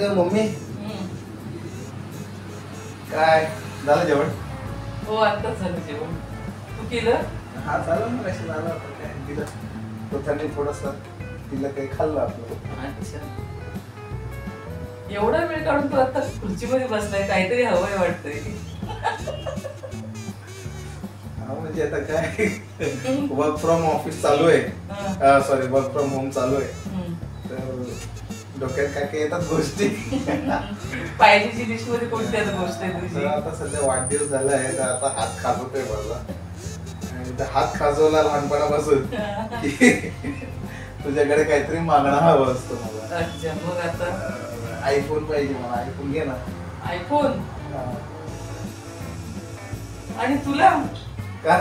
ग मम्मी काय झालं जेवण? हो आत्ताच झालं जेवण. तू केलं? हा झालं ना, कशी झालं आपण काय तिला पोटाने थोडस तिला काही खाल्लं आपलं. अच्छा, एवढा वेळ काढून तू आता खुर्चीमध्ये बसलाय, काहीतरी हवंय वाटतंय. हा म्हणजे आता काय वर्क फ्रॉम ऑफिस चालू आहे, सॉरी वर्क फ्रॉम होम चालू आहे, तर डोक्यात काय काय येतात गोष्टी. पाहिजेची लिस्ट मध्ये कोणती आता गोष्ट आहे तुझी? आता सध्या वाढदिवस झाला आहे, तर आता हात खाजवतोय माझा, आणि ते हात खाजवला लहानपणापासून तुझ्याकडे काहीतरी मागणं हवं असतं मला. अच्छा, मग आता आयफोन पाहिजे मला, आयफोन घे ना. आयफोन? आणि तुला का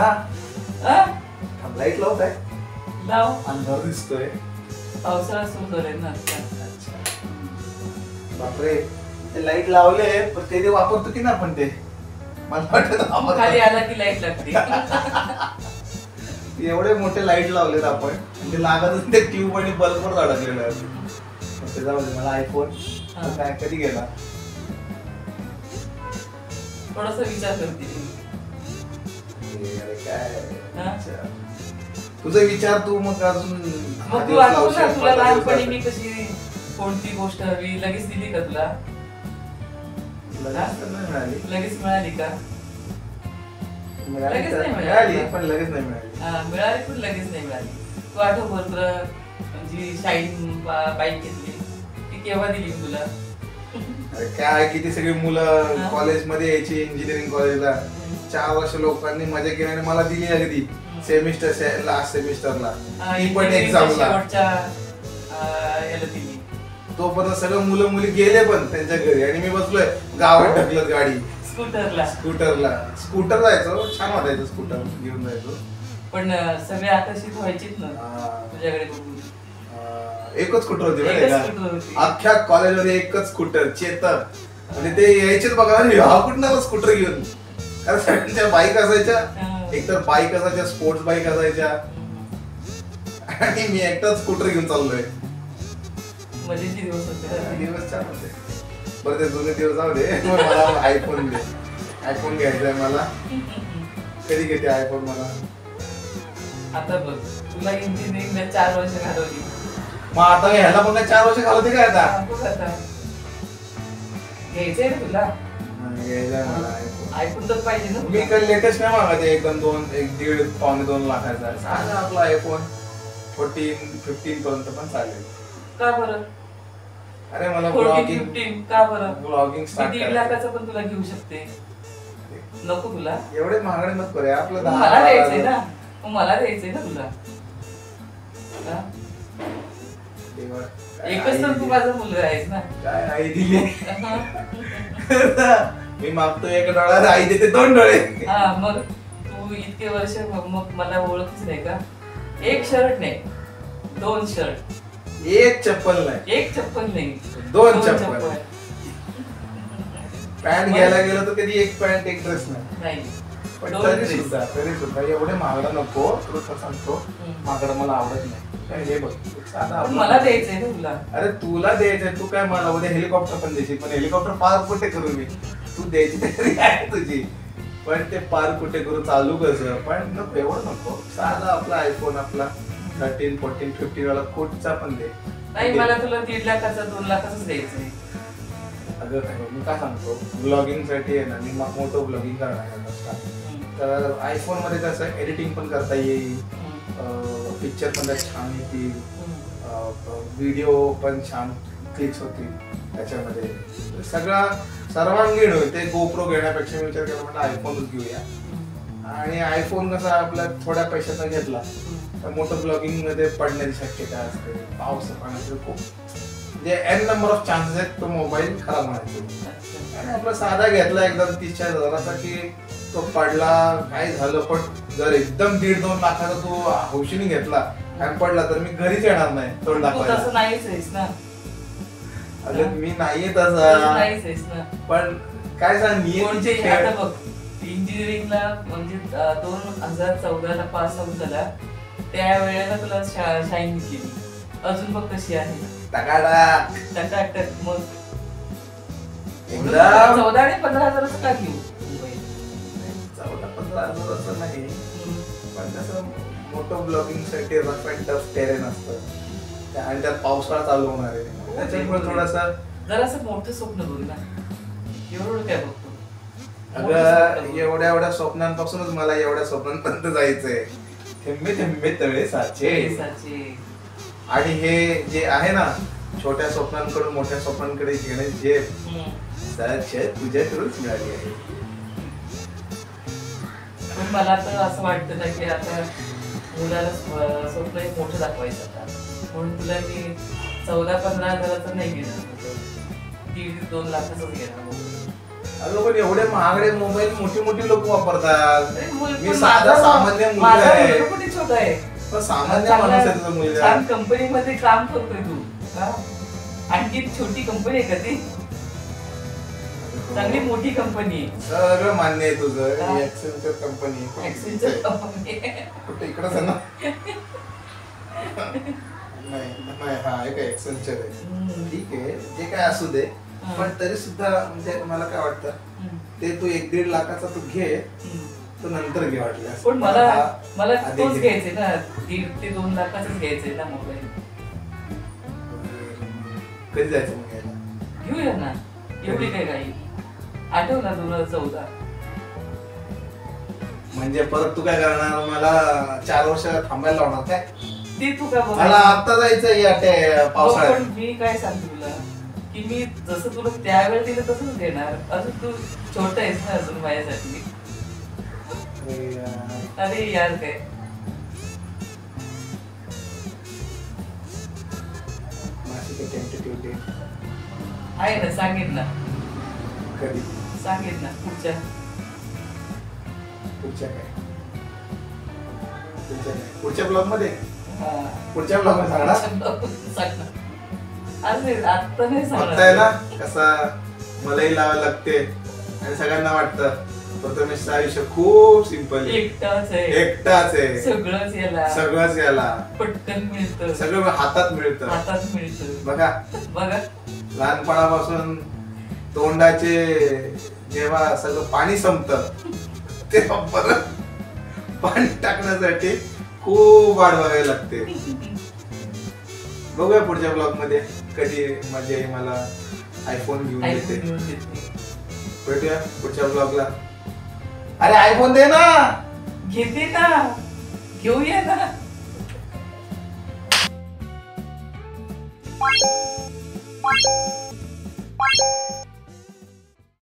लाईट लावत आहे? लाव, अंधार दिसतोय. पावसाळा सुरू झालाय ना आता. बापरे, ते लाईट लावले पण ते वापरतो की ना आपण, ते मला वाटत खाली आला की लाईट लागते. एवढे मोठे लाईट लावलेत आपण, ते लागतच ते ट्यूब आणि बल्ब वर अडकलेलं आहे. ते जाऊ दे, मला आयफोन काय कधी गेला थोडासा विचार करते. काय तुझा विचार तू मग अजून मग तू आठवू ना, तुला लहानपणी मी कशी कोणती गोष्ट हवी लगेच दिली का तुला? लगेच मिळाली का? लगेच नाही मिळाली, पण लगेच नाही मिळाली. मिळाली पण लगेच नाही मिळाली. तू आठव बरं, जी शाईन बाईक घेतली ती केव्हा दिली तुला? काय किती सगळी मुलं कॉलेजमध्ये यायची, इंजिनिअरिंग कॉलेजला 4 वर्ष लोकांनी मजा केली आणि मला दिली अगदी सेमिस्टर लास्ट सेमिस्टरला, ती पण एक्झामला. तोपर्यंत सगळं मुलं मुली गेले पण त्यांच्या घरी, आणि मी बसलोय गावात ढकलत गाडी स्कूटर जायचो, छान वाटायचं स्कूटर घेऊन जायचो. पण सगळे आकर्षित व्हायचेच ना तुझ्याकडे बघून. एकच स्कूटर होती अख्ख्या कॉलेजमध्ये, एकच स्कूटर चेतक. म्हणजे ते यायचेच बघा, हा कुठं स्कूटर घेऊन, कारण सगळ्यांच्या बाईक असायच्या, एकतर बाईक असायच्या, स्पोर्ट्स बाईक असायच्या, आणि मी एकटाच स्कूटर घेऊन चाललोय. मजेचे दिवस होते, दिवस छान होते. बरं ते जुने दिवस जाऊ दे, मला आयफोन दे. आयफोन घ्यायचाय मला. कधी घेते आयफोन मला? आता बघ, तुला इंजिनिअरिंगला 4 वर्ष घालवली, मग आता ह्याला पण 4 वर्ष घालवते काय? आता घ्यायचंय ना तुला? घ्यायचंय मला आयफोन. आयफोन तर पाहिजे ना. मी काही लेटेस्ट नाही मागत, एकदम 1.5 पावणे 2 लाखाचा चालेल आपला आयफोन. 14-15 पर्यंत पण चालेल. का बरं? अरे मला 14-15 का बरं? ब्लॉगिंग स्टार्ट 1.5 लाखाचा पण तुला घेऊ शकते. नको तुला? एवढे महागडे नको रे, आपलं मला द्यायचंय ना, मला द्यायचंय ना तुला. एकच तर तू माझा मुलगा आहेस ना. काय आई दिली? मी मागतोय 1 डोळा, आई देते 2 डोळे. हा, मग तू इतके वर्ष मग मला ओळखच नाही का? 1 शर्ट नाही, 2 शर्ट, 1 चप्पल नाही, 1 चप्पल नाही, 2 चप्पल. पॅन्ट घ्यायला गेलो तर कधी 1 पॅन्ट 1 ड्रेस नाही. पण तरी सुद्धा एवढे महागडा नको, तुला सांगतो महागडा मला आवडत नाही. हे बघ, मला द्यायचंय ना तुला. अरे तुला द्यायचंय, तू काय मला उद्या हेलिकॉप्टर पण द्यायची, पण हेलिकॉप्टर पार कुठे करू मी? तू द्यायची तरी आहे तुझी, पण ते पार कुठे करू, चालू कसं? पण नको, एवढं नको. साधा आपला आयफोन, आपला 13, 14, 15 वाला कोटचा पण दे. नाही, मला तुला 1.5 लाखाचा 2 लाखाचाच द्यायचंय. अगं मी काय सांगतो, ब्लॉगिंग साठी आहे ना, मी मोठं ब्लॉगिंग करणार आहे. तर आयफोन मध्ये कसं एडिटिंग पण करता येईल, पिक्चर पण छान येतील, व्हिडिओ पण छान क्लिक्स होतील त्याच्यामध्ये, सगळा सर्वांगीण होईल. ते गोप्रो घेण्यापेक्षा मी विचार केला, म्हटलं आयफोनच घेऊया. आणि आयफोन कसा आपला थोड्या पैशाचा घेतला तर मोठं ब्लॉगिंग मध्ये पडण्याची शक्यता असते, पाऊस पाण्याचे खूप म्हणजे n नंबर ऑफ चान्सेस आहेत तो मोबाईल खराब होण्याचे. आणि आपला साधा घेतला एकदम 30-40 हजाराचा की तो पडला, काय झालं, पण जर एकदम 1.5-2 लाखाचा तो हौशीने घेतला आणि पडला तर मी घरीच येणार नाही तोंड दाखवायला. तसं नाहीच आहेस ना. अगं मी नाहीये तसा, नाहीच आहेस ना. पण काय सांग, म्हणजे आता बघ, इंजिनिअरिंगला म्हणजे 2014ला पास आउट झाला, त्या वेळेला तुला शाईन घेतली, अजून बघ कशी आहे, टकाटक. टकाटक. मग एकदा 14 आणि 15 हजाराचं का घेऊ मोबाईल? 14-15 हजाराचं नाही, पण कसं मोठं ब्लॉगिंग साठी रफ अँड टफ टेरेन असतं आणि त्यात पावसाळा चालू होणार आहे, त्याच्यामुळे थोडासा जरासं मोठं स्वप्न बघ ना, एवढं काय बघतो? अगं एवढ्या एवढ्या स्वप्नांपासूनच मला एवढ्या स्वप्नांपर्यंत जायचंय. थेंबे थेंबे तळे साचे. आणि हे जे आहे ना, छोट्या स्वप्नांकडून मोठ्या स्वप्नांकडे घेणे जे तुझ्याकडूनच मिळाली आहे. पण मला तर असं वाटतं ना की आता मुलाला स्वप्न एक मोठं दाखवायचं आता, म्हणून तुला मी 14-15 हजाराचं नाही घेणार, 1.5-2 लाखाचं घेणार मोबाईल. अगं पण एवढे महागडे मोबाईल मोठी मोठी लोक वापरतात. मी पण साधा सामान्य मुलगा माझा आहे. मुलगा कुठे छोटा आहे, पण सामान्य माणूस आहे तुझा मुलगा. छान कंपनीमध्ये काम करतोय तू, हा? आणखी छोटी कंपनी आहे का ती? चांगली मोठी कंपनी आहे. सगळं मान्य आहे तुझं. हा. Accenture company. एक्सेंचर कंपनी कुठे इकडंच आहे ना? नाही नाही, हा एक एक्सेंचर आहे. ठीक आहे, जे काय असू दे, पण तरी सुद्धा म्हणजे मला काय वाटतं, ते तू 1-1.5 लाखाचा तू घे, तो नंतर घे वाटल्यास. पण मला आधी तोच घे. घ्यायचे ना, 1.5 ते 2 लाखाचाच घ्यायचंय ना मोबाईल. कधी जायचं मग यायला? घेऊया ना, एवढी काय काही. आठव ना 2014. म्हणजे परत तू काय करणार, मला 4 वर्ष थांबायला लावणार काय? ते तू का मला बघायचं? आता जायचं या पावसाळ्यात. पण मी काय सांगते तुला, की मी जसं तुला त्यावेळेस दिलं तसंच देणार. अजून तू छोटा आहेस ना अजून माझ्यासाठी. अरे यार. अरे यार काय, माझी काही tentative date आहे ना, सांगेन ना, कधी? सांगेन ना पुढच्या पुढच्या काय? पुढच्या ब्लॉग मध्ये? हा. पुढच्या ब्लॉग मध्ये सांगणार? सांगणार. आज नाही, आता नाही फक्त आहे ना, सांगणार. कसा मलाही लावायला लागते आणि सगळ्यांना वाटतं प्रथमेशचं आयुष्य खूप सिंपल आहे, एकटाच आहे, एकटाच आहे, सगळंच सगळंच याला पटकन मिळतं, सगळं हातात मिळतं. हातात मिळतं. बघा, बघा लहानपणापासून तोंडाचे जेव्हा सगळं पाणी संपतं तेव्हा परत पाणी टाकण्यासाठी खूप वाट बघावी लागते. बघूया पुढच्या ब्लॉग मध्ये कधी मजा येईल, मला आयफोन घेऊन आयफोन देते. घेऊन देते. भेटूया पुढच्या ब्लॉगला. अरे आयफोन दे ना. घेते ना, घेऊया ना.